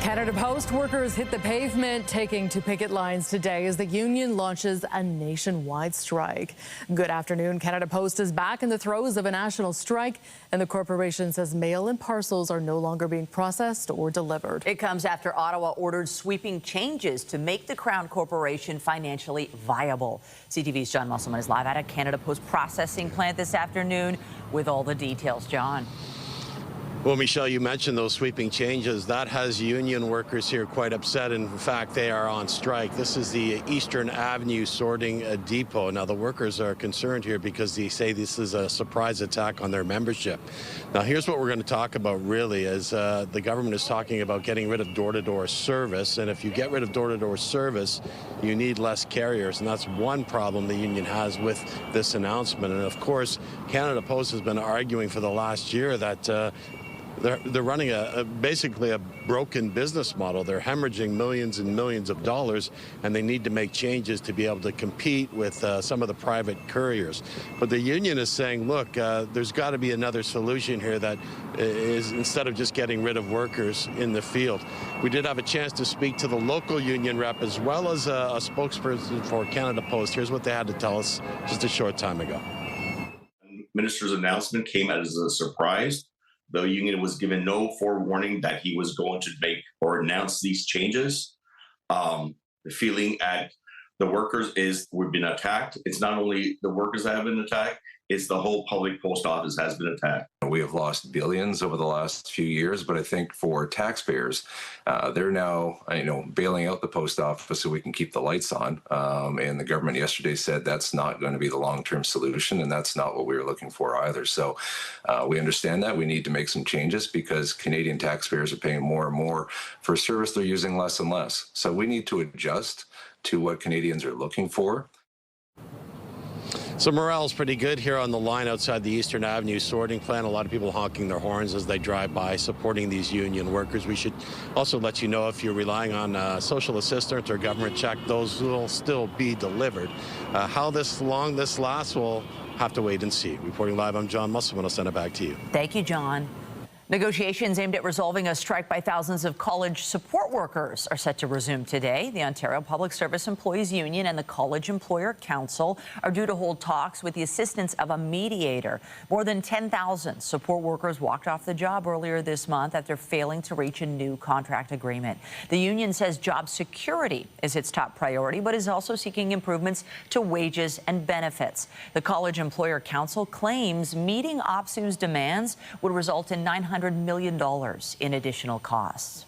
Canada Post workers hit the pavement, taking to picket lines today as the union launches a nationwide strike. Good afternoon. Canada Post is back in the throes of a national strike, and the corporation says mail and parcels are no longer being processed or delivered. It comes after Ottawa ordered sweeping changes to make the Crown Corporation financially viable. CTV's John Musselman is live at a Canada Post processing plant this afternoon with all the details. John. Well, Michelle, you mentioned those sweeping changes. That has union workers here quite upset. In fact, they are on strike. This is the Eastern Avenue sorting depot. Now, the workers are concerned here because they say this is a surprise attack on their membership. Now, here's what we're going to talk about really is the government is talking about getting rid of door-to-door service. And if you get rid of door-to-door service, you need less carriers. And that's one problem the union has with this announcement. And of course, Canada Post has been arguing for the last year that they're running basically a broken business model. They're hemorrhaging millions and millions of dollars, and they need to make changes to be able to compete with some of the private couriers. But the union is saying, look, there's got to be another solution here that is instead of just getting rid of workers in the field. We did have a chance to speak to the local union rep as well as a spokesperson for Canada Post. Here's what they had to tell us just a short time ago. The minister's announcement came as a surprise. The union was given no forewarning that he was going to make or announce these changes. The feeling at the workers is we've been attacked. It's not only the workers that have been attacked, it's the whole public post office has been attacked. We have lost billions over the last few years, but I think for taxpayers, they're now, bailing out the post office so we can keep the lights on. And the government yesterday said that's not going to be the long-term solution, and that's not what we were looking for either. So we understand that we need to make some changes because Canadian taxpayers are paying more and more for a service they're using less and less. So we need to adjust to what Canadians are looking for. So morale's pretty good here on the line outside the Eastern Avenue sorting plant. A lot of people honking their horns as they drive by, supporting these union workers. We should also let you know if you're relying on social assistance or government check, those will still be delivered. How long this lasts, we'll have to wait and see. Reporting live, I'm John Musselman. I'll send it back to you. Thank you, John. Negotiations aimed at resolving a strike by thousands of college support workers are set to resume today. The Ontario Public Service Employees Union and the College Employer Council are due to hold talks with the assistance of a mediator. More than 10,000 support workers walked off the job earlier this month after failing to reach a new contract agreement. The union says job security is its top priority, but is also seeking improvements to wages and benefits. The College Employer Council claims meeting OPSEU's demands would result in $900 million in additional costs.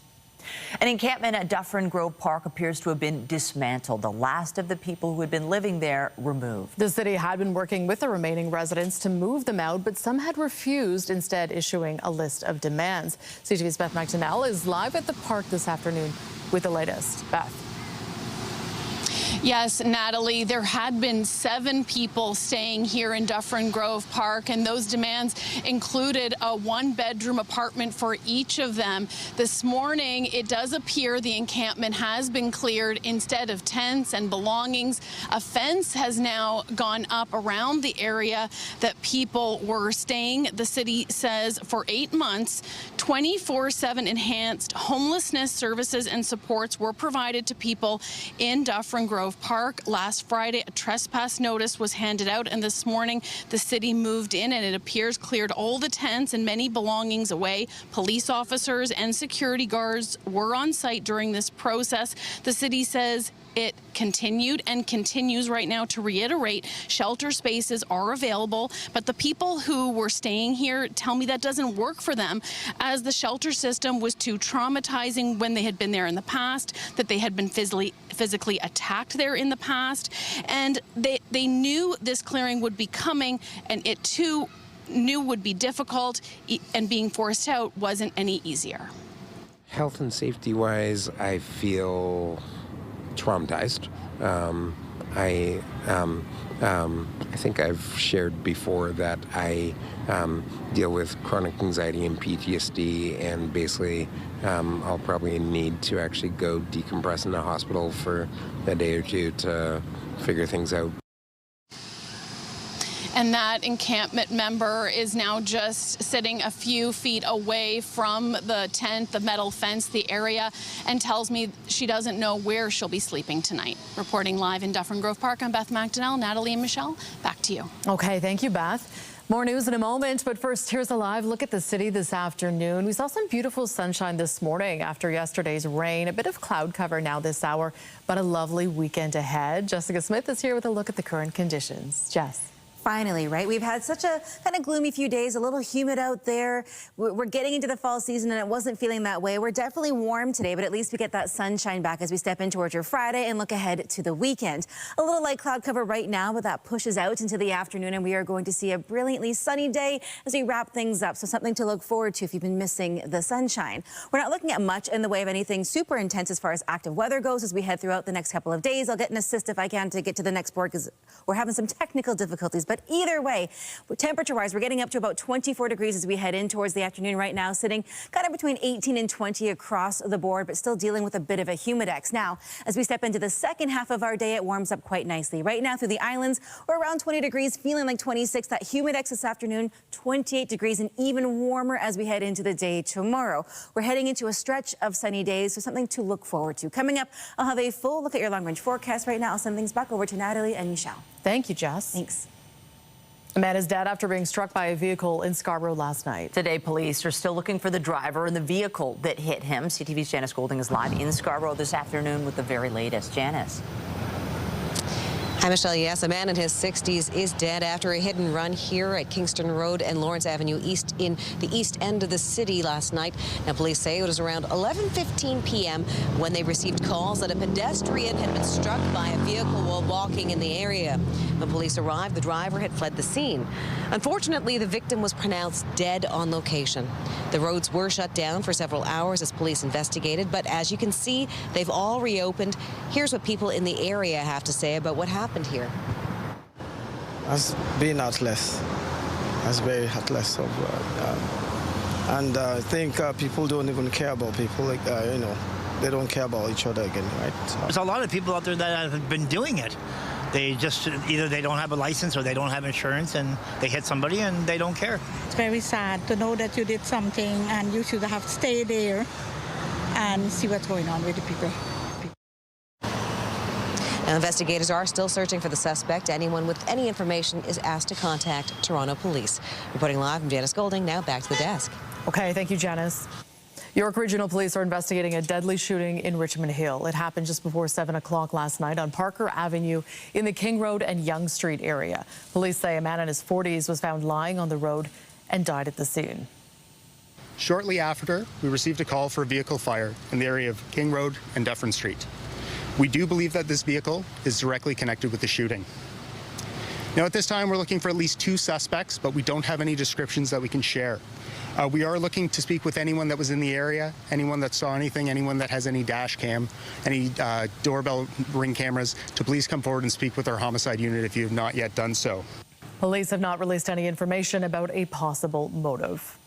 An encampment at Dufferin Grove Park appears to have been dismantled. The last of the people who had been living there removed. The city had been working with the remaining residents to move them out, but some had refused, instead issuing a list of demands. CTV's Beth Macdonell is live at the park this afternoon with the latest. Beth. Yes, Natalie, there had been 7 people staying here in Dufferin Grove Park, and those demands included a 1-bedroom apartment for each of them. This morning, it does appear the encampment has been cleared. Instead of tents and belongings, a fence has now gone up around the area that people were staying. The city says for 8 months, 24/7 enhanced homelessness services and supports were provided to people in Dufferin Grove Park. Last Friday, a trespass notice was handed out, and this morning the city moved in and it appears cleared all the tents and many belongings away. Police officers and security guards were on site during this process. The city says it continued and continues right now to reiterate shelter spaces are available, but the people who were staying here tell me that doesn't work for them, as the shelter system was too traumatizing when they had been there in the past, that they had been physically attacked there in the past, and they knew this clearing would be coming, and it too knew would be difficult, and being forced out wasn't any easier. Health and safety-wise, I feel traumatized. I think I've shared before that I deal with chronic anxiety and PTSD, and basically I'll probably need to actually go decompress in the hospital for a day or two to figure things out. and that encampment member is now just sitting a few feet away from the tent, the metal fence, the area, and tells me she doesn't know where she'll be sleeping tonight. Reporting live in Dufferin Grove Park, I'm Beth Macdonell. Natalie and Michelle, back to you. Okay, thank you, Beth. More news in a moment, but first, here's a live look at the city this afternoon. We saw some beautiful sunshine this morning after yesterday's rain. A bit of cloud cover now this hour, but a lovely weekend ahead. Jessica Smith is here with a look at the current conditions. Jess. Finally, right? We've had such a kind of gloomy few days, a little humid out there. We're getting into the fall season and it wasn't feeling that way. We're definitely warm today, but at least we get that sunshine back as we step in towards your Friday and look ahead to the weekend. A little light cloud cover right now, but that pushes out into the afternoon and we are going to see a brilliantly sunny day as we wrap things up. So something to look forward to if you've been missing the sunshine. We're not looking at much in the way of anything super intense as far as active weather goes as we head throughout the next couple of days. I'll get an assist if I can to get to the next board because we're having some technical difficulties, but either way, temperature-wise, we're getting up to about 24 degrees as we head in towards the afternoon right now, sitting kind of between 18 and 20 across the board, but still dealing with a bit of a humidex. Now, as we step into the second half of our day, it warms up quite nicely. Right now through the islands, we're around 20 degrees, feeling like 26. That humidex this afternoon, 28 degrees, and even warmer as we head into the day tomorrow. We're heading into a stretch of sunny days, so something to look forward to. Coming up, I'll have a full look at your long-range forecast. Right now, I'll send things back over to Natalie and Michelle. Thank you, Jess. Thanks. A man is dead after being struck by a vehicle in Scarborough last night. Today, police are still looking for the driver and the vehicle that hit him. CTV's Janice Golding is live in Scarborough this afternoon with the very latest. Janice. Hi, Michelle. Yes, a man in his 60s is dead after a hit and run here at Kingston Road and Lawrence Avenue East in the east end of the city last night. Now, police say it was around 11:15 p.m. when they received calls that a pedestrian had been struck by a vehicle while walking in the area. When police arrived, the driver had fled the scene. Unfortunately, the victim was pronounced dead on location. The roads were shut down for several hours as police investigated, but as you can see, they've all reopened. Here's what people in the area have to say about what happened here. Has been heartless. Has very heartless. And I think people don't even care about people like you know, they don't care about each other again, right? So. There's a lot of people out there that have been doing it. They just either they don't have a license or they don't have insurance and they hit somebody and they don't care. It's very sad to know that you did something and you should have stayed there and see what's going on with the people. Now, investigators are still searching for the suspect. Anyone with any information is asked to contact Toronto Police. Reporting live from Janice Golding, now back to the desk. Okay, thank you, Janice. York Regional Police are investigating a deadly shooting in Richmond Hill. It happened just before 7 o'clock last night on Parker Avenue in the King Road and Yonge Street area. Police say a man in his 40s was found lying on the road and died at the scene. Shortly after, we received a call for a vehicle fire in the area of King Road and Dufferin Street. We do believe that this vehicle is directly connected with the shooting. Now, at this time, we're looking for at least 2 suspects, but we don't have any descriptions that we can share. We are looking to speak with anyone that was in the area, anyone that saw anything, anyone that has any dash cam, any doorbell ring cameras, to please come forward and speak with our homicide unit if you have not yet done so. Police have not released any information about a possible motive.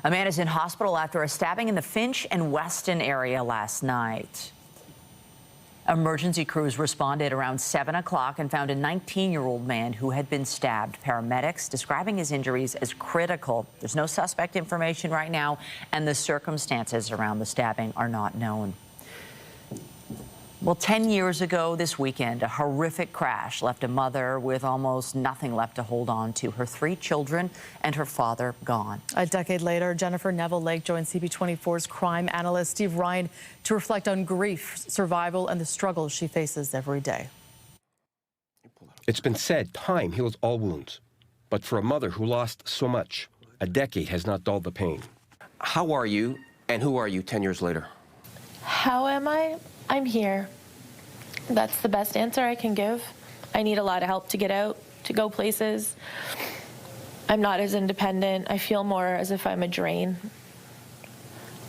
A man is in hospital after a stabbing in the Finch and Weston area last night. Emergency crews responded around 7 o'clock and found a 19-year-old man who had been stabbed. Paramedics describing his injuries as critical. There's no suspect information right now, and the circumstances around the stabbing are not known. Well, 10 years ago this weekend, a horrific crash left a mother with almost nothing left to hold on to. Her 3 children and her father gone. A decade later, Jennifer Neville-Lake joined CP24's crime analyst Steve Ryan to reflect on grief, survival, and the struggles she faces every day. It's been said time heals all wounds. But for a mother who lost so much, a decade has not dulled the pain. How are you, and who are you 10 years later? How am I? I'm here. That's the best answer I can give. I need a lot of help to get out, to go places. I'm not as independent. I feel more as if I'm a drain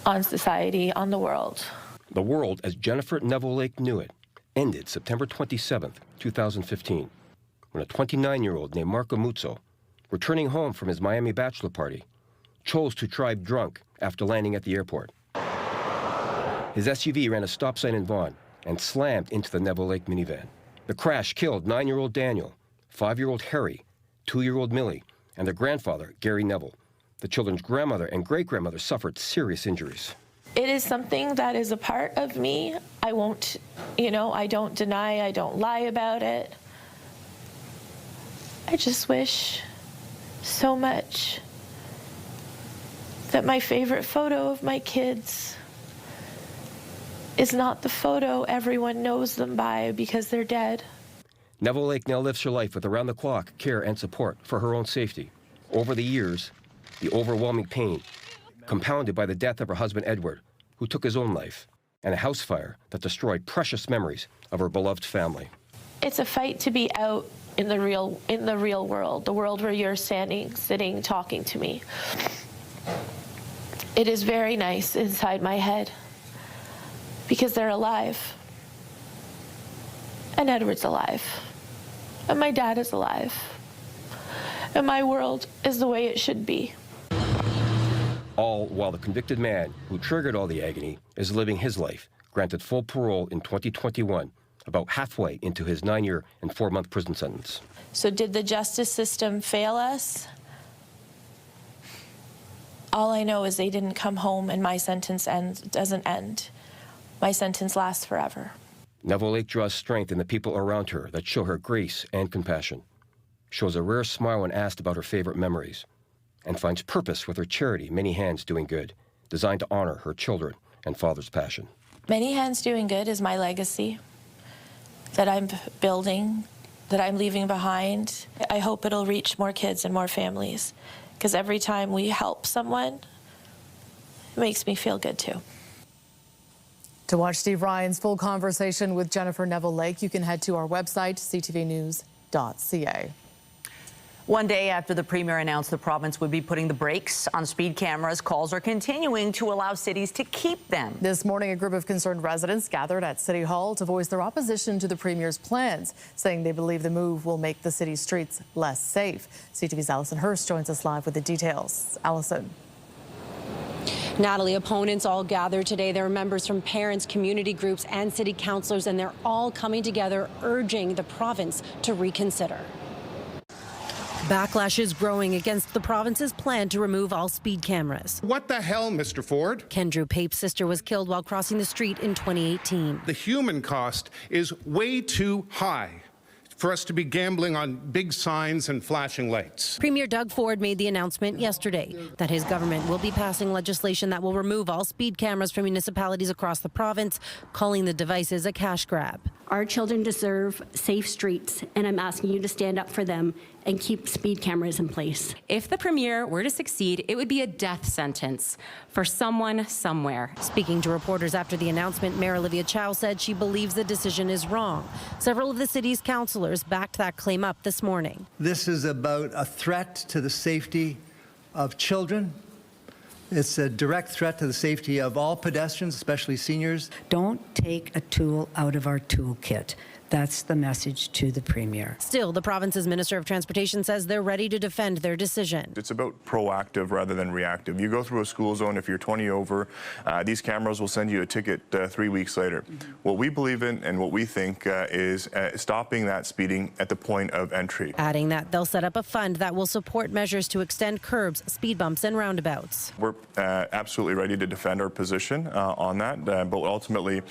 on society, on the world. The world, as Jennifer Neville-Lake knew it, ended September 27th, 2015, when a 29-year-old named Marco Muzzo, returning home from his Miami bachelor party, chose to drive drunk after landing at the airport. His SUV ran a stop sign in Vaughan and slammed into the Neville-Lake minivan. The crash killed 9-year-old Daniel, 5-year-old Harry, 2-year-old Millie, and their grandfather, Gary Neville. The children's grandmother and great-grandmother suffered serious injuries. It is something that is a part of me. I won't, I don't deny, I don't lie about it. I just wish so much that my favorite photo of my kids is not the photo everyone knows them by because they're dead. Neville Lake now lives her life with around-the-clock care and support for her own safety. Over the years, the overwhelming pain, compounded by the death of her husband Edward, who took his own life, and a house fire that destroyed precious memories of her beloved family. It's a fight to be out in the real world, the world where you're sitting, talking to me. It is very nice inside my head because they're alive. And Edward's alive. And my dad is alive. And my world is the way it should be. All while the convicted man who triggered all the agony is living his life, granted full parole in 2021, about halfway into his 9-year and 4-month prison sentence. So did the justice system fail us? All I know is they didn't come home and my sentence doesn't end. My sentence lasts forever. Neville Lake draws strength in the people around her that show her grace and compassion, shows a rare smile when asked about her favorite memories, and finds purpose with her charity, Many Hands Doing Good, designed to honor her children and father's passion. Many Hands Doing Good is my legacy that I'm building, that I'm leaving behind. I hope it'll reach more kids and more families, because every time we help someone, it makes me feel good too. To watch Steve Ryan's full conversation with Jennifer Neville Lake, you can head to our website, ctvnews.ca. One day after the Premier announced the province would be putting the brakes on speed cameras, calls are continuing to allow cities to keep them. This morning, a group of concerned residents gathered at City Hall to voice their opposition to the Premier's plans, saying they believe the move will make the city's streets less safe. CTV's Allison Hurst joins us live with the details. Allison. Natalie, opponents all gathered today. There are members from parents, community groups, and city councillors, and they're all coming together, urging the province to reconsider. Backlash is growing against the province's plan to remove all speed cameras. What the hell, Mr. Ford? Kendrew Pape's sister was killed while crossing the street in 2018. The human cost is way too high for us to be gambling on big signs and flashing lights. Premier Doug Ford made the announcement yesterday that his government will be passing legislation that will remove all speed cameras from municipalities across the province, calling the devices a cash grab. Our children deserve safe streets, and I'm asking you to stand up for them and keep speed cameras in place. If the Premier were to succeed, it would be a death sentence for someone somewhere. Speaking to reporters after the announcement, Mayor Olivia Chow said she believes the decision is wrong. Several of the city's councillors backed that claim up this morning. This is about a threat to the safety of children. It's a direct threat to the safety of all pedestrians, especially seniors. Don't take a tool out of our toolkit. That's the message to the Premier. Still, the province's Minister of Transportation says they're ready to defend their decision. It's about proactive rather than reactive. You go through a school zone, if you're 20 over, these cameras will send you a ticket 3 weeks later. What we believe in and what we think is stopping that speeding at the point of entry. Adding that they'll set up a fund that will support measures to extend curbs, speed bumps, and roundabouts. We're absolutely ready to defend our position on that, but ultimately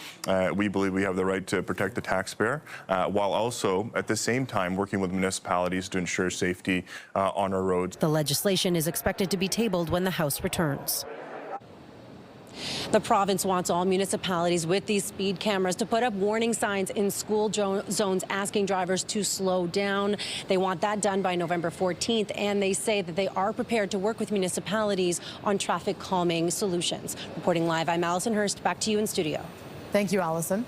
we believe we have the right to protect the taxpayer. While also at the same time working with municipalities to ensure safety on our roads. The legislation is expected to be tabled when the House returns. The province wants all municipalities with these speed cameras to put up warning signs in school zones asking drivers to slow down. They want that done by November 14th, and they say that they are prepared to work with municipalities on traffic calming solutions. Reporting live, I'm Allison Hurst. Back to you in studio. Thank you, Allison.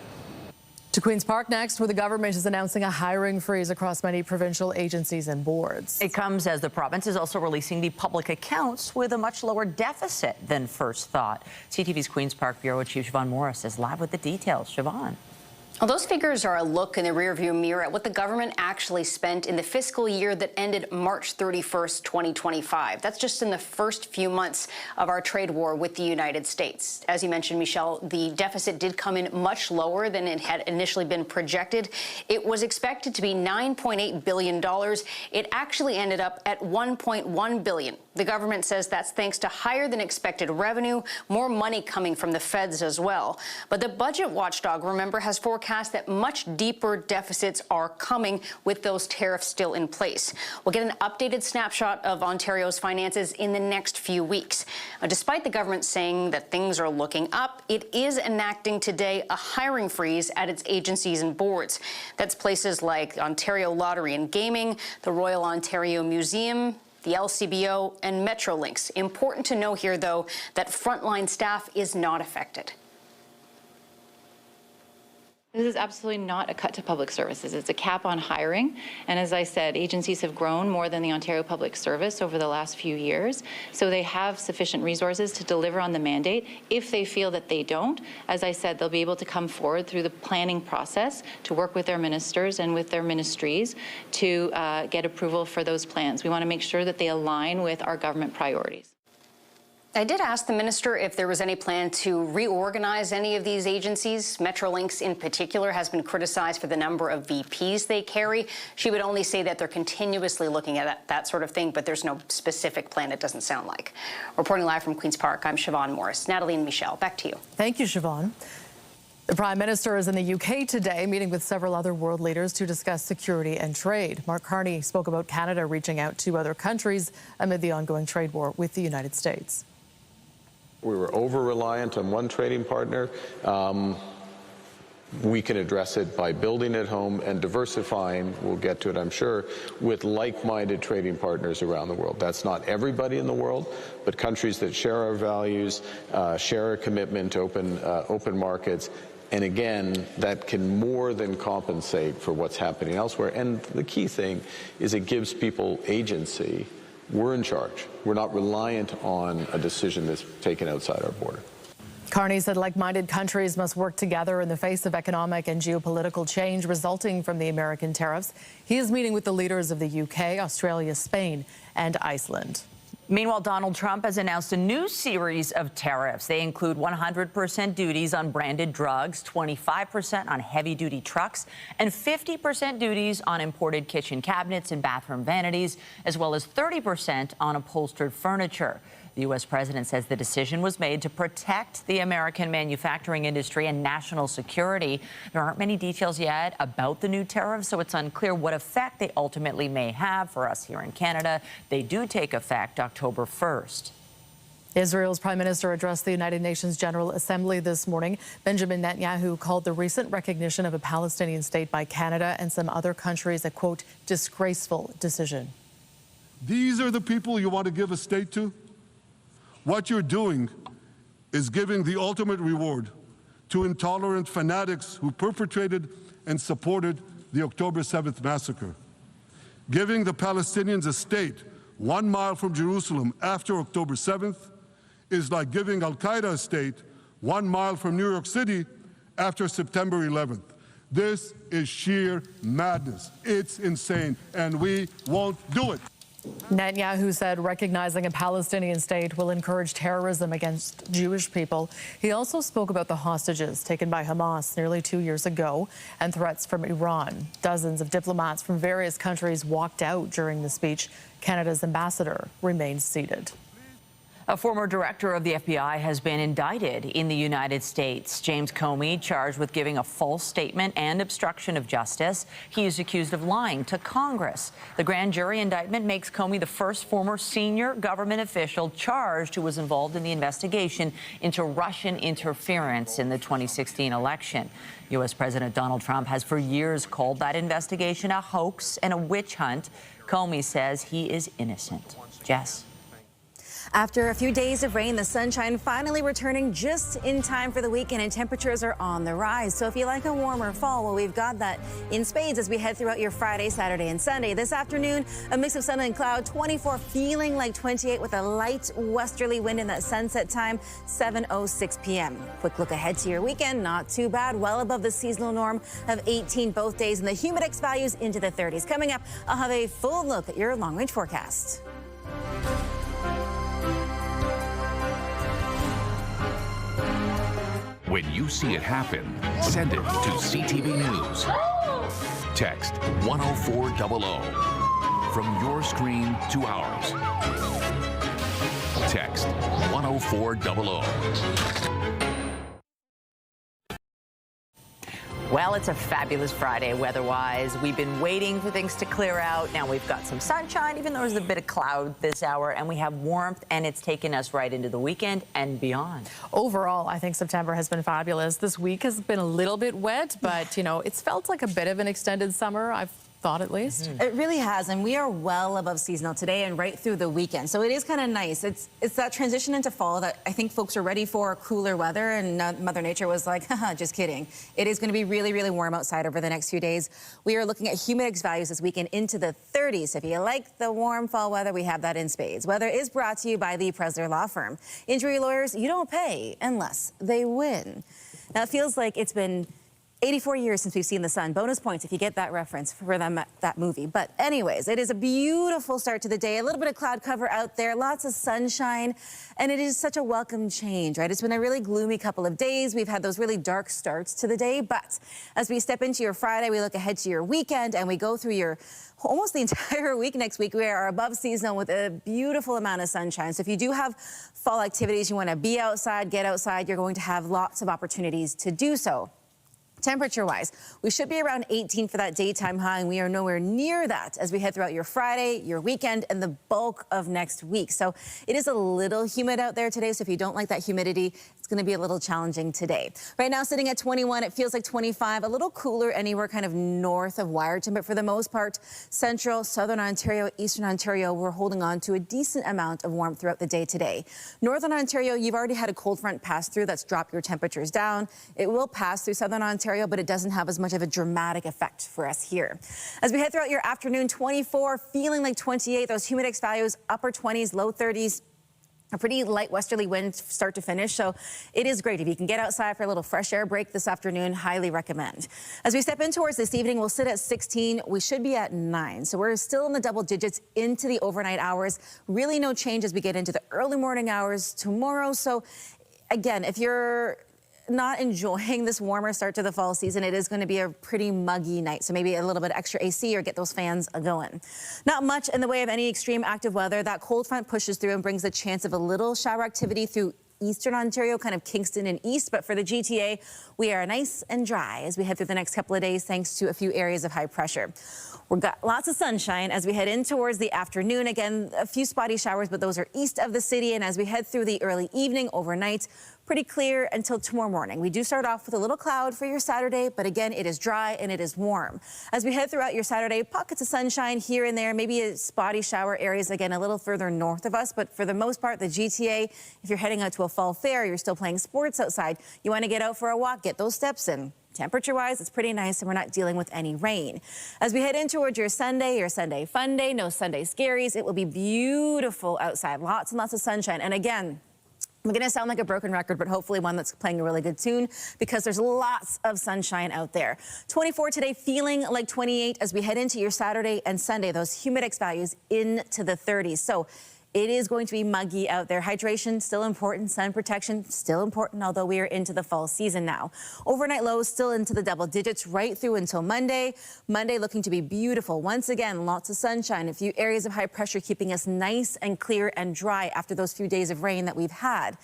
To Queen's Park next, where the government is announcing a hiring freeze across many provincial agencies and boards. It comes as the province is also releasing the public accounts with a much lower deficit than first thought. CTV's Queen's Park Bureau Chief Siobhan Morris is live with the details. Siobhan. Well, those figures are a look in the rearview mirror at what the government actually spent in the fiscal year that ended March 31st, 2025. That's just in the first few months of our trade war with the United States. As you mentioned, Michelle, the deficit did come in much lower than it had initially been projected. It was expected to be $9.8 billion. It actually ended up at $1.1 billion. The government says that's thanks to higher than expected revenue, more money coming from the feds as well. But the budget watchdog, remember, has forecast that much deeper deficits are coming with those tariffs still in place. We'll get an updated snapshot of Ontario's finances in the next few weeks. Despite the government saying that things are looking up, it is enacting today a hiring freeze at its agencies and boards. That's places like Ontario Lottery and Gaming, the Royal Ontario Museum, the LCBO, and Metrolinx. Important to know here, though, that frontline staff is not affected. This is absolutely not a cut to public services. It's a cap on hiring. And as I said, agencies have grown more than the Ontario Public Service over the last few years. So they have sufficient resources to deliver on the mandate. If they feel that they don't, as I said, they'll be able to come forward through the planning process to work with their ministers and with their ministries to get approval for those plans. We want to make sure that they align with our government priorities. I did ask the minister if there was any plan to reorganize any of these agencies. Metrolinx in particular has been criticized for the number of VPs they carry. She would only say that they're continuously looking at that sort of thing, but there's no specific plan, it doesn't sound like. Reporting live from Queen's Park, I'm Siobhan Morris. Natalie and Michelle, back to you. Thank you, Siobhan. The Prime Minister is in the UK today, meeting with several other world leaders to discuss security and trade. Mark Carney spoke about Canada reaching out to other countries amid the ongoing trade war with the United States. We were over-reliant on one trading partner. We can address it by building at home and diversifying, we'll get to it, I'm sure, with like-minded trading partners around the world. That's not everybody in the world, but countries that share our values, share a commitment to open markets. And again, that can more than compensate for what's happening elsewhere. And the key thing is it gives people agency. We're in charge. We're not reliant on a decision that's taken outside our border. Carney said like-minded countries must work together in the face of economic and geopolitical change resulting from the American tariffs. He is meeting with the leaders of the UK, Australia, Spain, and Iceland. Meanwhile, Donald Trump has announced a new series of tariffs. They include 100% duties on branded drugs, 25% on heavy-duty trucks, and 50% duties on imported kitchen cabinets and bathroom vanities, as well as 30% on upholstered furniture. The U.S. president says the decision was made to protect the American manufacturing industry and national security. There aren't many details yet about the new tariffs, so it's unclear what effect they ultimately may have for us here in Canada. They do take effect October 1st. Israel's prime minister addressed the United Nations General Assembly this morning. Benjamin Netanyahu called the recent recognition of a Palestinian state by Canada and some other countries a, quote, disgraceful decision. These are the people you want to give a state to? What you're doing is giving the ultimate reward to intolerant fanatics who perpetrated and supported the October 7th massacre. Giving the Palestinians a state 1 mile from Jerusalem after October 7th is like giving Al-Qaeda a state 1 mile from New York City after September 11th. This is sheer madness. It's insane, and we won't do it. Netanyahu said recognizing a Palestinian state will encourage terrorism against Jewish people. He also spoke about the hostages taken by Hamas nearly 2 years ago and threats from Iran. Dozens of diplomats from various countries walked out during the speech. Canada's ambassador remains seated. A former director of the FBI has been indicted in the United States. James Comey, charged with giving a false statement and obstruction of justice. He is accused of lying to Congress. The grand jury indictment makes Comey the first former senior government official charged who was involved in the investigation into Russian interference in the 2016 election. U.S. President Donald Trump has for years called that investigation a hoax and a witch hunt. Comey says he is innocent. Jess. After a few days of rain, the sunshine finally returning just in time for the weekend, and temperatures are on the rise. So if you like a warmer fall, well, we've got that in spades as we head throughout your Friday, Saturday, and Sunday. This afternoon, a mix of sun and cloud, 24 feeling like 28 with a light westerly wind in that sunset time, 7:06 p.m. Quick look ahead to your weekend, not too bad, well above the seasonal norm of 18 both days, and the humidex values into the 30s. Coming up, I'll have a full look at your long-range forecast. When you see it happen, send it to CTV News. Text 10400 from your screen to ours. Text 10400. Well, it's a fabulous Friday weather-wise. We've been waiting for things to clear out. Now we've got some sunshine, even though there's a bit of cloud this hour, and we have warmth, and it's taken us right into the weekend and beyond. Overall, I think September has been fabulous. This week has been a little bit wet, but, you know, it's felt like a bit of an extended summer, I've thought at least. It really has, and we are well above seasonal today and right through the weekend. So it is kind of nice. It's that transition into fall that I think folks are ready for, cooler weather, and Mother Nature was like, haha, just kidding. It is going to be really, really warm outside over the next few days. We are looking at humidex values this weekend into the 30s. If you like the warm fall weather, we have that in spades. Weather is brought to you by the Presler Law Firm. Injury lawyers, you don't pay unless they win. Now, it feels like it's been 84 years since we've seen the sun. Bonus points if you get that reference for them, that movie. But anyways, it is a beautiful start to the day. A little bit of cloud cover out there, lots of sunshine, and it is such a welcome change, right? It's been a really gloomy couple of days. We've had those really dark starts to the day, but as we step into your Friday, we look ahead to your weekend, and we go through your almost the entire week next week. We are above seasonal with a beautiful amount of sunshine. So if you do have fall activities, you want to be outside, get outside, you're going to have lots of opportunities to do so. Temperature-wise, we should be around 18 for that daytime high, and we are nowhere near that as we head throughout your Friday, your weekend, and the bulk of next week. So it is a little humid out there today, so if you don't like that humidity, it's going to be a little challenging today. Right now, sitting at 21, it feels like 25, a little cooler anywhere kind of north of Wyerton, but for the most part, central, southern Ontario, eastern Ontario, we're holding on to a decent amount of warmth throughout the day today. Northern Ontario, you've already had a cold front pass through that's dropped your temperatures down. It will pass through southern Ontario, but it doesn't have as much of a dramatic effect for us here. As we head throughout your afternoon, 24, feeling like 28, those humidex values, upper 20s, low 30s. A pretty light westerly wind start to finish, so it is great. If you can get outside for a little fresh air break this afternoon, highly recommend. As we step in towards this evening, we'll sit at 16. We should be at 9, so we're still in the double digits into the overnight hours. Really no change as we get into the early morning hours tomorrow. So again, if you're not enjoying this warmer start to the fall season, it is going to be a pretty muggy night, so maybe a little bit extra AC or get those fans going. Not much in the way of any extreme active weather. That cold front pushes through and brings the chance of a little shower activity through eastern Ontario, kind of Kingston and east, but for the GTA, we are nice and dry as we head through the next couple of days thanks to a few areas of high pressure. We've got lots of sunshine as we head in towards the afternoon. Again, a few spotty showers, but those are east of the city. And as we head through the early evening, overnight, pretty clear until tomorrow morning. We do start off with a little cloud for your Saturday, but again, it is dry and it is warm. As we head throughout your Saturday, pockets of sunshine here and there, maybe a spotty shower areas, again, a little further north of us. But for the most part, the GTA, if you're heading out to a fall fair, you're still playing sports outside, you want to get out for a walk, get those steps in. Temperature-wise, it's pretty nice, and we're not dealing with any rain. As we head in towards your Sunday fun day, no Sunday scaries. It will be beautiful outside, lots and lots of sunshine. And again, I'm going to sound like a broken record, but hopefully one that's playing a really good tune because there's lots of sunshine out there. 24 today, feeling like 28 as we head into your Saturday and Sunday. Those humidex values into the 30s. So it is going to be muggy out there. Hydration, still important. Sun protection, still important, although we are into the fall season now. Overnight lows still into the double digits right through until Monday. Monday looking to be beautiful. Once again, lots of sunshine. A few areas of high pressure keeping us nice and clear and dry after those few days of rain that we've had.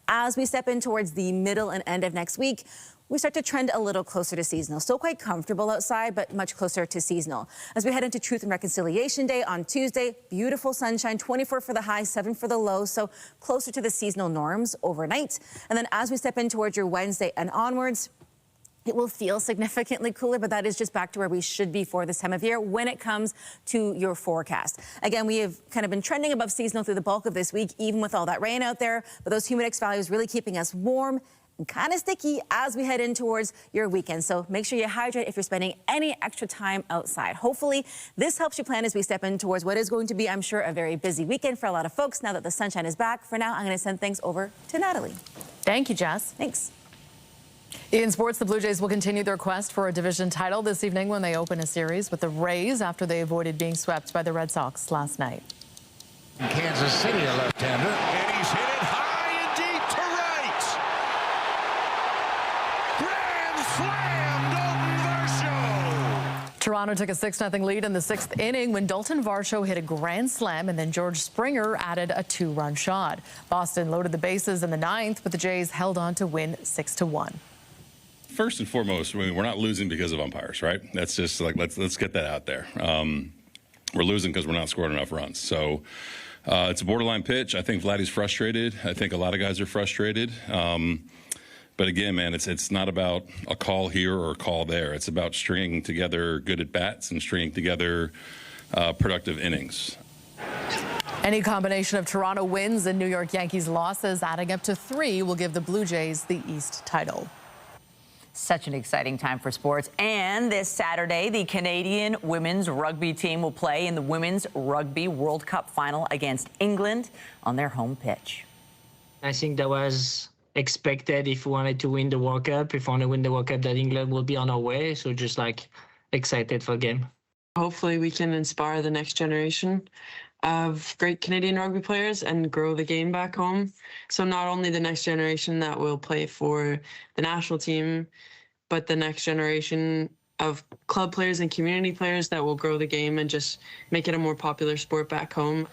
As we step in towards the middle and end of next week, we start to trend a little closer to seasonal. Still quite comfortable outside, but much closer to seasonal. As we head into Truth and Reconciliation Day on Tuesday, beautiful sunshine, 24 for the high, 7 for the low, so closer to the seasonal norms overnight. And then as we step in towards your Wednesday and onwards, It will feel significantly cooler, but that is just back to where we should be for this time of year when it comes to your forecast. Again, we have kind of been trending above seasonal through the bulk of this week, even with all that rain out there, but those humidex values really keeping us warm and kind of sticky as we head in towards your weekend. So make sure you hydrate if you're spending any extra time outside. Hopefully, this helps you plan as we step in towards what is going to be, I'm sure, a very busy weekend for a lot of folks now that the sunshine is back. For now, I'm going to send things over to Natalie. Thank you, Jess. Thanks. In sports, the Blue Jays will continue their quest for a division title this evening when they open a series with the Rays after they avoided being swept by the Red Sox last night. Kansas City, a left-hander, and he's hit it high and deep to right. Grand slam, Dalton Varsho. Toronto took a 6-0 lead in the 6th inning when Dalton Varsho hit a grand slam and then George Springer added a 2-run shot. Boston loaded the bases in the 9th, but the Jays held on to win 6-1. First and foremost, we're not losing because of umpires, right? That's just like, let's get that out there. We're losing because we're not scoring enough runs. So it's a borderline pitch. I think Vladdy's frustrated. I think a lot of guys are frustrated. But again, man, it's not about a call here or a call there. It's about stringing together good at-bats and stringing together productive innings. Any combination of Toronto wins and New York Yankees losses, adding up to 3, will give the Blue Jays the East title. Such an exciting time for sports. And this Saturday, the Canadian women's rugby team will play in the Women's Rugby World Cup final against England on their home pitch. I think that was expected if we wanted to win the World Cup. If we want to win the World Cup, that England will be on our way. So just like excited for the game. Hopefully we can inspire the next generation of great Canadian rugby players and grow the game back home. So not only the next generation that will play for the national team, but the next generation of club players and community players that will grow the game and just make it a more popular sport back home.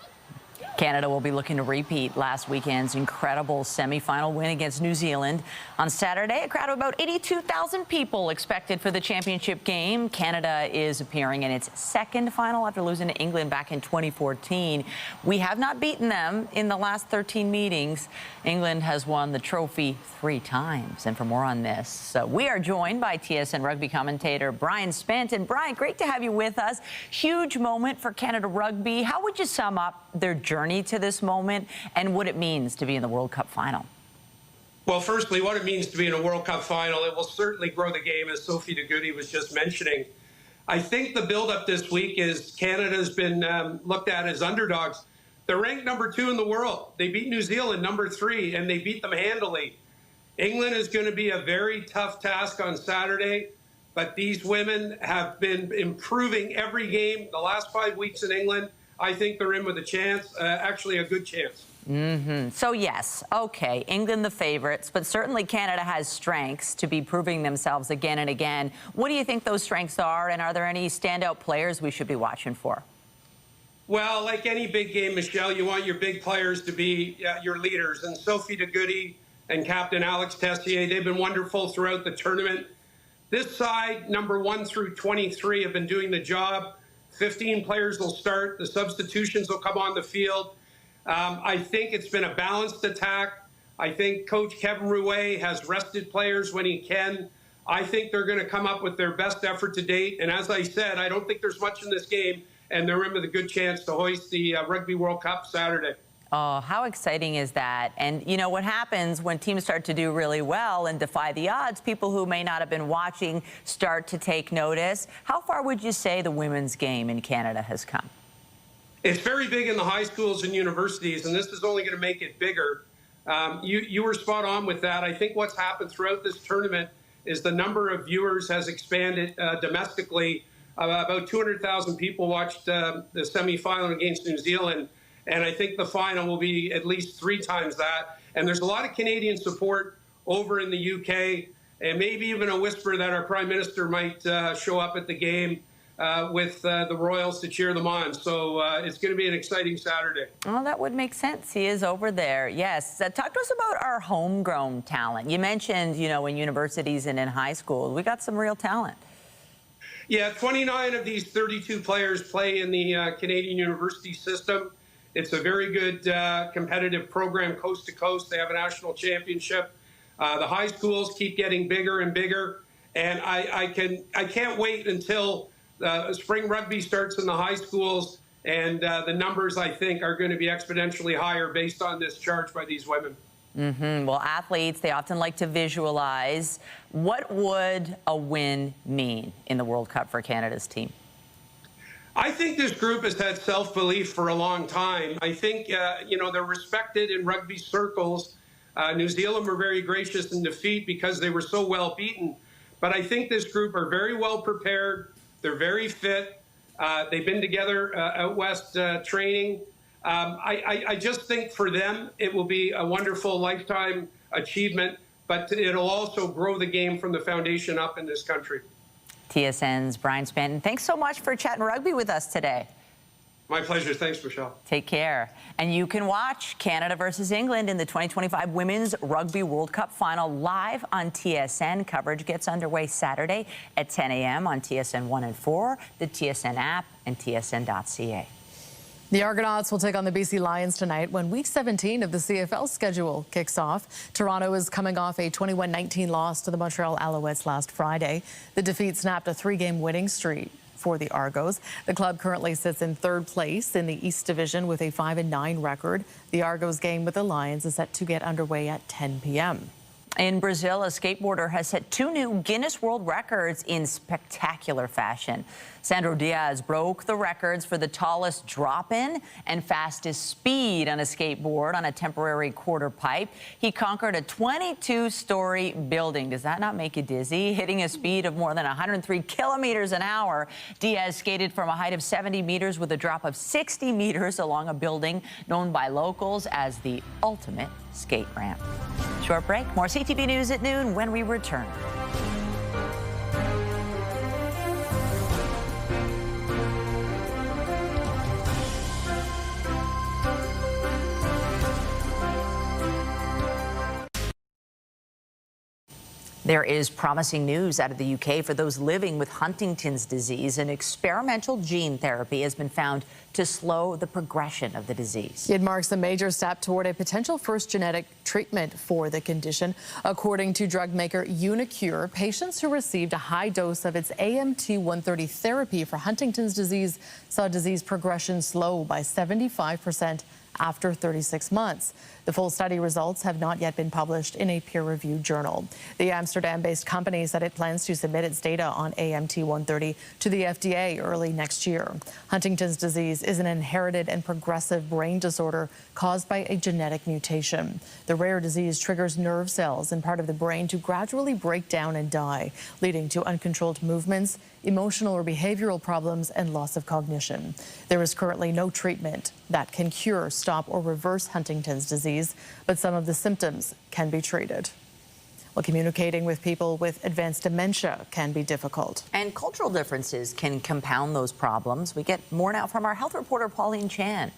Canada will be looking to repeat last weekend's incredible semi-final win against New Zealand. On Saturday, a crowd of about 82,000 people expected for the championship game. Canada is appearing in its second final after losing to England back in 2014. We have not beaten them in the last 13 meetings. England has won the trophy 3 times. And for more on this, we are joined by TSN rugby commentator Brian Spence. And Brian, great to have you with us. Huge moment for Canada rugby. How would you sum up their journey to this moment and what it means to be in the World Cup final? Well, firstly, what it means to be in a World Cup final, it will certainly grow the game, as Sophie DeGoody was just mentioning. I think the build-up this week is Canada's been looked at as underdogs. They're ranked number 2 in the world. They beat New Zealand number 3, and they beat them handily. England is going to be a very tough task on Saturday, but these women have been improving every game. The last 5 weeks in England, I think they're in with a chance, actually a good chance. So yes, okay, England the favorites, but certainly Canada has strengths to be proving themselves again and again. What do you think those strengths are, and are there any standout players we should be watching for? Well, like any big game, Michelle, you want your big players to be your leaders. And Sophie DeGoody and Captain Alex Tessier, they've been wonderful throughout the tournament. This side, number 1 through 23, have been doing the job. 15 players will start. The substitutions will come on the field. I think it's been a balanced attack. I think Coach Kevin Rouet has rested players when he can. I think they're going to come up with their best effort to date. And as I said, I don't think there's much in this game, and they're in with a good chance to hoist the Rugby World Cup Saturday. Oh, how exciting is that? And you know what happens when teams start to do really well and defy the odds? People who may not have been watching start to take notice. How far would you say the women's game in Canada has come? It's very big in the high schools and universities, and this is only going to make it bigger. You were spot on with that. I think what's happened throughout this tournament is the number of viewers has expanded domestically. About 200,000 people watched the semifinal against New Zealand. And I think the final will be at least 3 times that. And there's a lot of Canadian support over in the UK, and maybe even a whisper that our Prime Minister might show up at the game with the Royals to cheer them on. So it's going to be an exciting Saturday. Well, that would make sense. He is over there. Yes. Talk to us about our homegrown talent. You mentioned, in universities and in high school, we got some real talent. Yeah, 29 of these 32 players play in the Canadian university system. It's a very good competitive program coast to coast. They have a national championship. The high schools keep getting bigger and bigger. And I can't wait until spring rugby starts in the high schools, and the numbers, I think, are going to be exponentially higher based on this charge by these women. Well, athletes, they often like to visualize. What would a win mean in the World Cup for Canada's team? I think this group has had self-belief for a long time. I think, they're respected in rugby circles. New Zealand were very gracious in defeat because they were so well beaten. But I think this group are very well prepared. They're very fit. They've been together out west training. I just think for them, it will be a wonderful lifetime achievement, but it'll also grow the game from the foundation up in this country. TSN's Brian Spanton, thanks so much for chatting rugby with us today. My pleasure. Thanks, Michelle. Take care. And you can watch Canada versus England in the 2025 Women's Rugby World Cup Final live on TSN. Coverage gets underway Saturday at 10 a.m. on TSN 1 and 4, the TSN app, and tsn.ca. The Argonauts will take on the BC Lions tonight when Week 17 of the CFL schedule kicks off. Toronto is coming off a 21-19 loss to the Montreal Alouettes last Friday. The defeat snapped a 3-game winning streak for the Argos. The club currently sits in 3rd place in the East Division with a 5-9 record. The Argos game with the Lions is set to get underway at 10 p.m. In Brazil, a skateboarder has set 2 new Guinness World Records in spectacular fashion. Sandro Diaz broke the records for the tallest drop-in and fastest speed on a skateboard on a temporary quarter pipe. He conquered a 22-story building. Does that not make you dizzy? Hitting a speed of more than 103 kilometers an hour, Diaz skated from a height of 70 meters with a drop of 60 meters along a building known by locals as the ultimate skate ramp. Short break. More CTV News at noon when we return. There is promising news out of the UK for those living with Huntington's disease. An experimental gene therapy has been found to slow the progression of the disease. It marks a major step toward a potential first genetic treatment for the condition. According to drug maker Unicure, patients who received a high dose of its AMT-130 therapy for Huntington's disease saw disease progression slow by 75% after 36 months. The full study results have not yet been published in a peer-reviewed journal. The Amsterdam-based company said it plans to submit its data on AMT-130 to the FDA early next year. Huntington's disease is an inherited and progressive brain disorder caused by a genetic mutation. The rare disease triggers nerve cells in part of the brain to gradually break down and die, leading to uncontrolled movements, emotional or behavioral problems, and loss of cognition. There is currently no treatment that can cure, stop, or reverse Huntington's disease, but some of the symptoms can be treated. Well, communicating with people with advanced dementia can be difficult. And cultural differences can compound those problems. We get more now from our health reporter, Pauline Chan.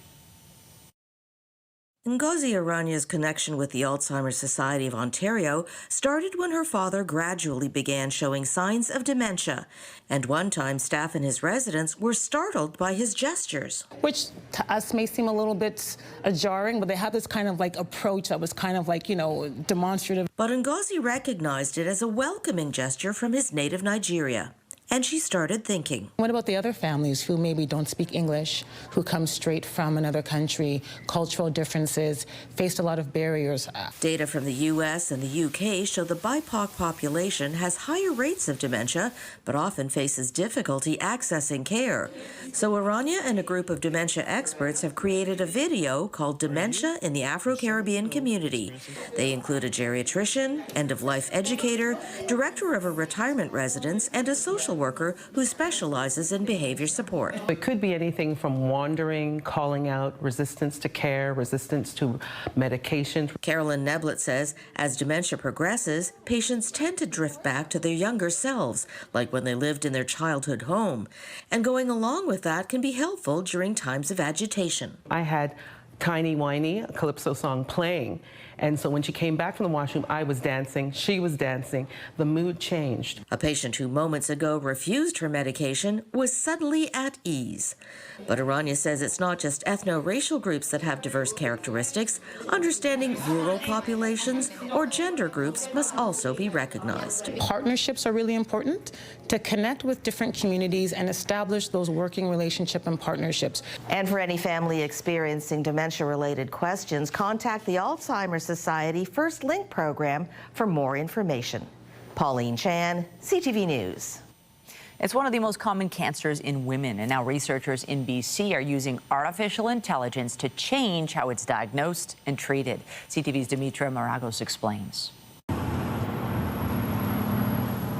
Ngozi Aranya's connection with the Alzheimer's Society of Ontario started when her father gradually began showing signs of dementia. And one time, staff in his residence were startled by his gestures. Which to us may seem a little bit jarring, but they had this kind of like approach that was kind of like, demonstrative. But Ngozi recognized it as a welcoming gesture from his native Nigeria. And she started thinking. What about the other families who maybe don't speak English, who come straight from another country, cultural differences, faced a lot of barriers? Data from the U.S. and the UK show the BIPOC population has higher rates of dementia, but often faces difficulty accessing care. So Aranya and a group of dementia experts have created a video called Dementia in the Afro-Caribbean Community. They include a geriatrician, end-of-life educator, director of a retirement residence, and a social worker who specializes in behavior support. It could be anything from wandering, calling out, resistance to care, resistance to medication. Carolyn Neblett says as dementia progresses, patients tend to drift back to their younger selves, like when they lived in their childhood home. And going along with that can be helpful during times of agitation. I had Tiny Whiny, a calypso song playing. And so when she came back from the washroom, I was dancing, she was dancing, the mood changed. A patient who moments ago refused her medication was suddenly at ease. But Aranya says it's not just ethno-racial groups that have diverse characteristics. Understanding rural populations or gender groups must also be recognized. Partnerships are really important to connect with different communities and establish those working relationship and partnerships. And for any family experiencing dementia-related questions, contact the Alzheimer's Society First Link program for more information. Pauline Chan, CTV News. It's one of the most common cancers in women, and now researchers in BC are using artificial intelligence to change how it's diagnosed and treated. CTV's Dimitra Maragos explains.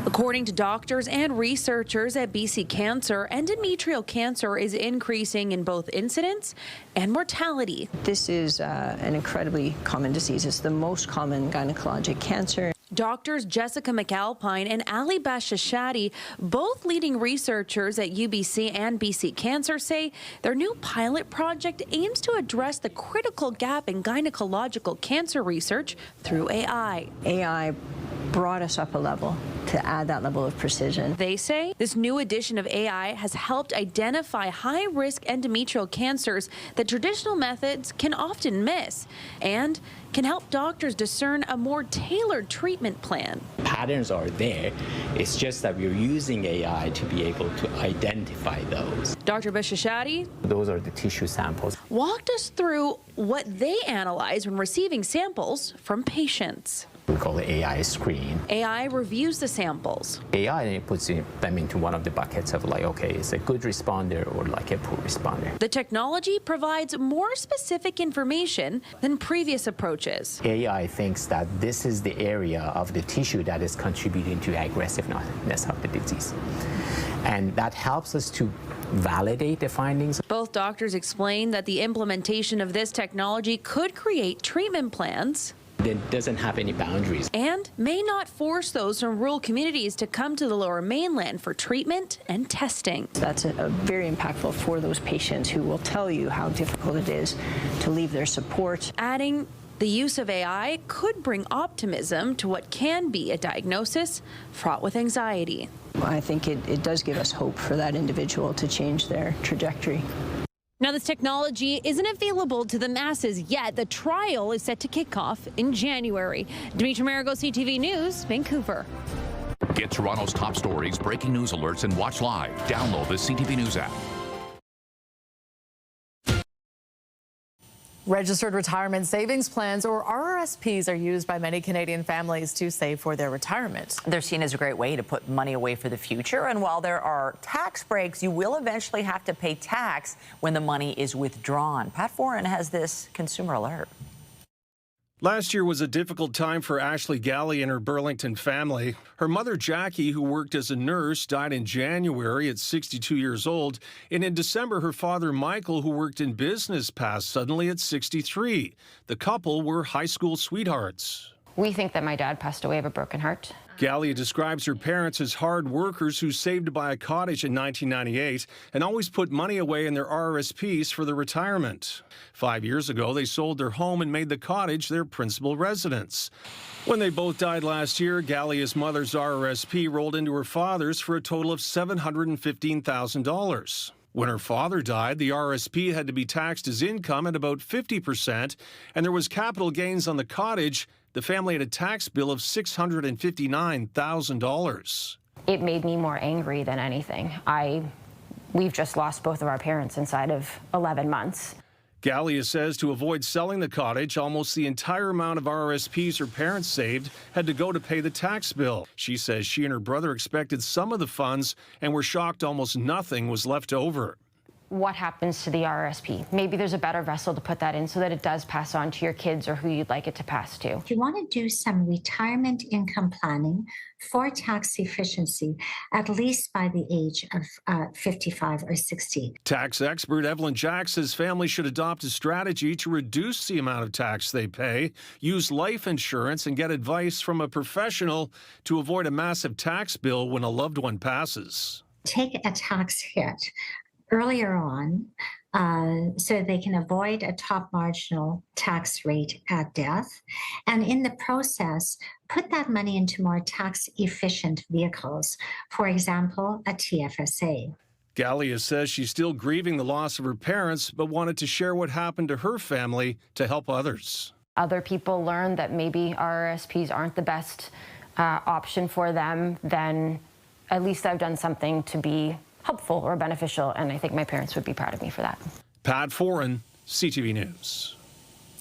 According to doctors and researchers at BC Cancer, endometrial cancer is increasing in both incidence and mortality. This is an incredibly common disease. It's the most common gynecologic cancer. Doctors Jessica McAlpine and Ali Bashashati, both leading researchers at UBC and BC Cancer, say their new pilot project aims to address the critical gap in gynecological cancer research through AI. AI brought us up a level to add that level of precision. They say this new addition of AI has helped identify high-risk endometrial cancers that traditional methods can often miss, and can help doctors discern a more tailored treatment plan. Patterns are there. It's just that we're using AI to be able to identify those. Dr. Bashashati, Those are the tissue samples. walked us through what they analyze when receiving samples from patients. We call it AI screen. AI reviews the samples. AI puts them into one of the buckets of like, okay, it's a good responder or like a poor responder. The technology provides more specific information than previous approaches. AI thinks that this is the area of the tissue that is contributing to aggressiveness of the disease. And that helps us to validate the findings. Both doctors explain that the implementation of this technology could create treatment plans It doesn't have any boundaries. and may not force those from rural communities to come to the Lower Mainland for treatment and testing. That's very impactful for those patients who will tell you how difficult it is to leave their support. Adding, the use of AI could bring optimism to what can be a diagnosis fraught with anxiety. I think it does give us hope for that individual to change their trajectory. Now, this technology isn't available to the masses yet. The trial is set to kick off in January. Dimitra Marigo, CTV News, Vancouver. Get Toronto's top stories, breaking news alerts, and watch live. Download the CTV News app. Registered retirement savings plans, or RRSPs, are used by many Canadian families to save for their retirement. They're seen as a great way to put money away for the future. And while there are tax breaks, you will eventually have to pay tax when the money is withdrawn. Pat Foran has this consumer alert. Last year was a difficult time for Ashley Galley and her Burlington family. Her mother, Jackie, who worked as a nurse, died in January at 62 years old. And in December, her father, Michael, who worked in business, passed suddenly at 63. The couple were high school sweethearts. We think that my dad passed away of a broken heart. Gallia describes her parents as hard workers who saved to buy a cottage in 1998 and always put money away in their RRSPs for their retirement. 5 years ago, they sold their home and made the cottage their principal residence. When they both died last year, Gallia's mother's RRSP rolled into her father's for a total of $715,000. When her father died, the RRSP had to be taxed as income at about 50%, and there was capital gains on the cottage. The family had a tax bill of $659,000. It made me more angry than anything. We've just lost both of our parents inside of 11 months. Gallia says to avoid selling the cottage, almost the entire amount of RRSPs her parents saved had to go to pay the tax bill. She says she and her brother expected some of the funds and were shocked almost nothing was left over. What happens to the RRSP? Maybe there's a better vessel to put that in so that it does pass on to your kids or who you'd like it to pass to. If you want to do some retirement income planning for tax efficiency, at least by the age of 55 or 60. Tax expert Evelyn Jack says families should adopt a strategy to reduce the amount of tax they pay, use life insurance, and get advice from a professional to avoid a massive tax bill when a loved one passes. Take a tax hit earlier on so they can avoid a top marginal tax rate at death, and in the process, put that money into more tax-efficient vehicles, for example, a TFSA. Gallia says she's still grieving the loss of her parents, but wanted to share what happened to her family to help others. Other people learn that maybe RRSPs aren't the best option for them, then at least I've done something to be helpful or beneficial, and I think my parents would be proud of me for that. Pat Foran, CTV News.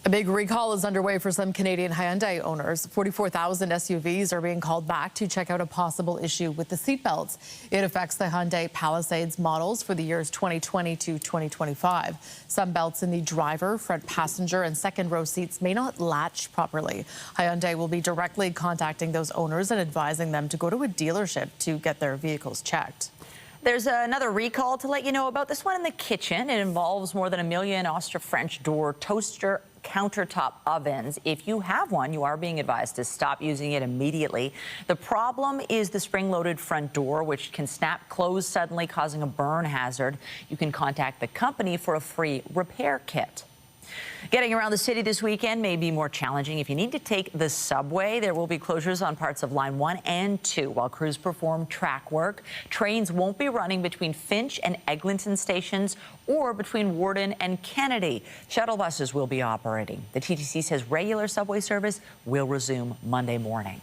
A big recall is underway for some Canadian Hyundai owners. 44,000 SUVs are being called back to check out a possible issue with the seatbelts. It affects the Hyundai Palisades models for the years 2020 to 2025. Some belts in the driver, front passenger, and second row seats may not latch properly. Hyundai will be directly contacting those owners and advising them to go to a dealership to get their vehicles checked. There's another recall to let you know about, this one in the kitchen. It involves more than 1 million Austro-French door toaster countertop ovens. If you have one, you are being advised to stop using it immediately. The problem is the spring-loaded front door, which can snap closed suddenly, causing a burn hazard. You can contact the company for a free repair kit. Getting around the city this weekend may be more challenging. If you need to take the subway, there will be closures on parts of Line 1 and 2 while crews perform track work. Trains won't be running between Finch and Eglinton stations or between Warden and Kennedy. Shuttle buses will be operating. The TTC says regular subway service will resume Monday morning.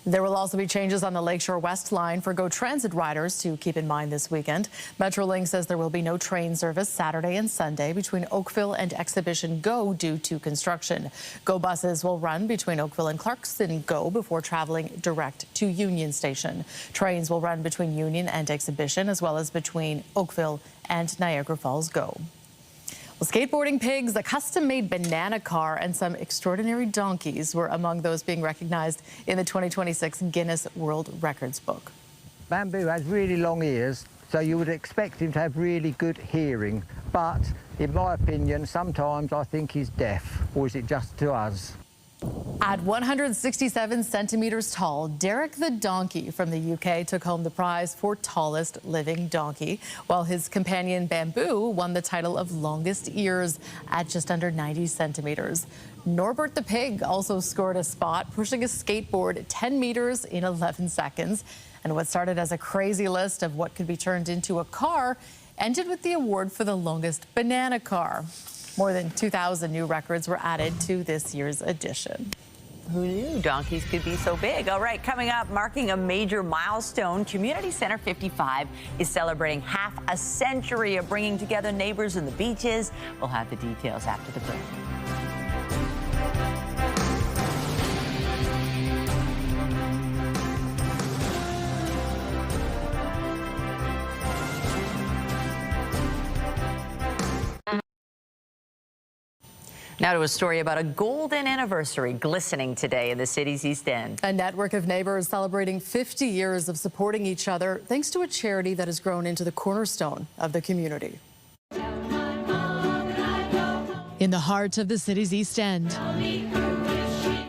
There will also be changes on the Lakeshore West line for GO Transit riders to keep in mind this weekend. Metrolink says there will be no train service Saturday and Sunday between Oakville and Exhibition GO due to construction. GO buses will run between Oakville and Clarkson GO before traveling direct to Union Station. Trains will run between Union and Exhibition as well as between Oakville and Niagara Falls GO. Well, skateboarding pigs, a custom-made banana car, and some extraordinary donkeys were among those being recognized in the 2026 Guinness World Records book. Bamboo has really long ears, so you would expect him to have really good hearing. But, in my opinion, sometimes I think he's deaf, or is it just to us? At 167 centimeters tall, Derek the donkey from the UK took home the prize for tallest living donkey, while his companion Bamboo won the title of longest ears at just under 90 centimeters. Norbert the pig also scored a spot, pushing a skateboard 10 meters in 11 seconds. And what started as a crazy list of what could be turned into a car ended with the award for the longest banana car. More than 2,000 new records were added to this year's edition. Who knew donkeys could be so big? All right, coming up, marking a major milestone, Community Centre 55 is celebrating half a century of bringing together neighbors in the beaches. We'll have the details after the break. Now to a story about a golden anniversary glistening today in the city's East End. A network of neighbors celebrating 50 years of supporting each other thanks to a charity that has grown into the cornerstone of the community. In the heart of the city's East End,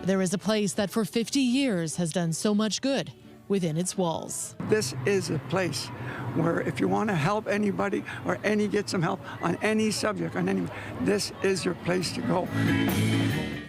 there is a place that for 50 years has done so much good within its walls. This is a place where if you want to help anybody or get some help on any subject, this is your place to go.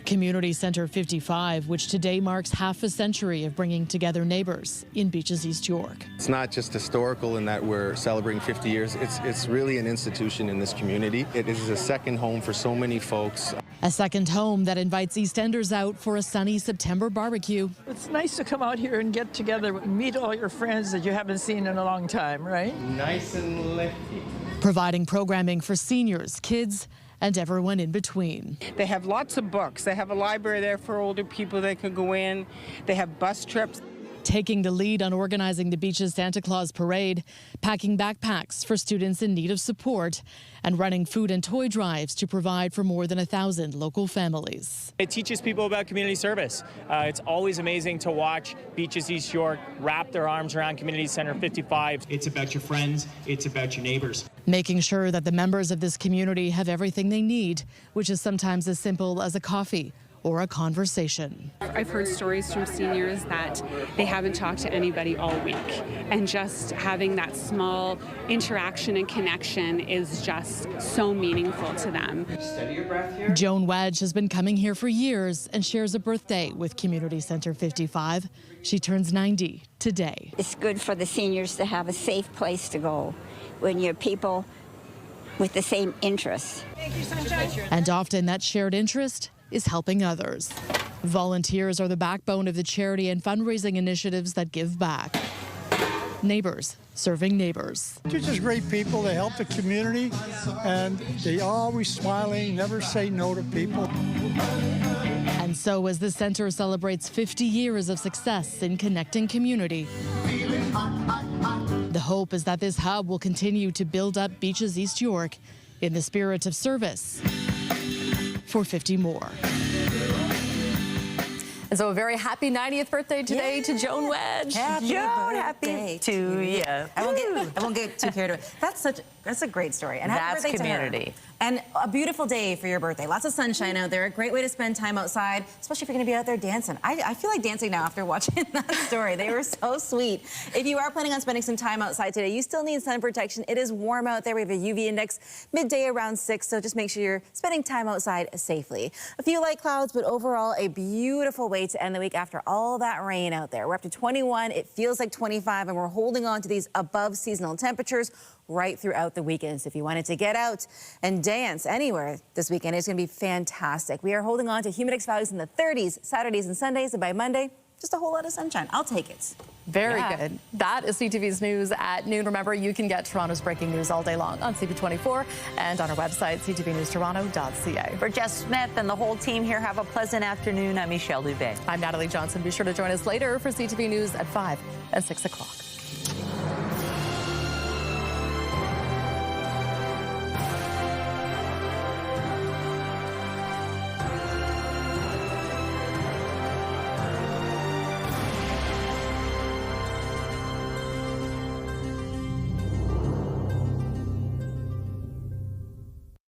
Community Centre 55, which today marks half a century of bringing together neighbors in Beaches East York. It's not just historical in that we're celebrating 50 years. It's really an institution in this community. It is a second home for so many folks. A second home that invites East Enders out for a sunny September barbecue. It's nice to come out here and get together, meet all your friends that you haven't seen in a long time, right? Nice and lefty. Providing programming for seniors, kids, and everyone in between. They have lots of books. They have a library there for older people they can go in. They have bus trips. Taking the lead on organizing the Beaches Santa Claus Parade, packing backpacks for students in need of support, and running food and toy drives to provide for more than 1,000 local families. It teaches people about community service. It's always amazing to watch Beaches East York wrap their arms around Community Centre 55. It's about your friends, it's about your neighbors. Making sure that the members of this community have everything they need, which is sometimes as simple as a coffee or a conversation. I've heard stories from seniors that they haven't talked to anybody all week, and just having that small interaction and connection is just so meaningful to them. Steady your breath here. Joan Wedge has been coming here for years and shares a birthday with Community Centre 55. She turns 90 today. It's good for the seniors to have a safe place to go when you're people with the same interests. Thank you, Sunshine. And often that shared interest is helping others. Volunteers are the backbone of the charity and fundraising initiatives that give back. Neighbors serving neighbors. They're just great people. They help the community, and they always smiling, never say no to people. And so as the center celebrates 50 years of success in connecting community, the hope is that this hub will continue to build up Beaches East York in the spirit of service for 50 more. And so a very happy 90th birthday today to Joan Wedge. Happy to you. I won't get too carried away. That's a great story. And happy That's birthday community. to her. And a beautiful day for your birthday. Lots of sunshine out there. A great way to spend time outside, especially if you're going to be out there dancing. I feel like dancing now after watching that story. They were so sweet. If you are planning on spending some time outside today, you still need sun protection. It is warm out there. We have a UV index midday around 6, so just make sure you're spending time outside safely. A few light clouds, but overall a beautiful way to end the week after all that rain out there. We're up to 21. It feels like 25, and we're holding on to these above seasonal temperatures right throughout the weekend. So if you wanted to get out and dance anywhere this weekend, it's going to be fantastic. We are holding on to humidex values in the 30s Saturdays and Sundays, and by Monday, just a whole lot of sunshine. I'll take it. Very good. That is CTV's News at noon. Remember, you can get Toronto's breaking news all day long on CP24 and on our website, ctvnewstoronto.ca. For Jess Smith and the whole team here, have a pleasant afternoon. I'm Michelle Dubé. I'm Natalie Johnson. Be sure to join us later for CTV News at 5 and 6 o'clock.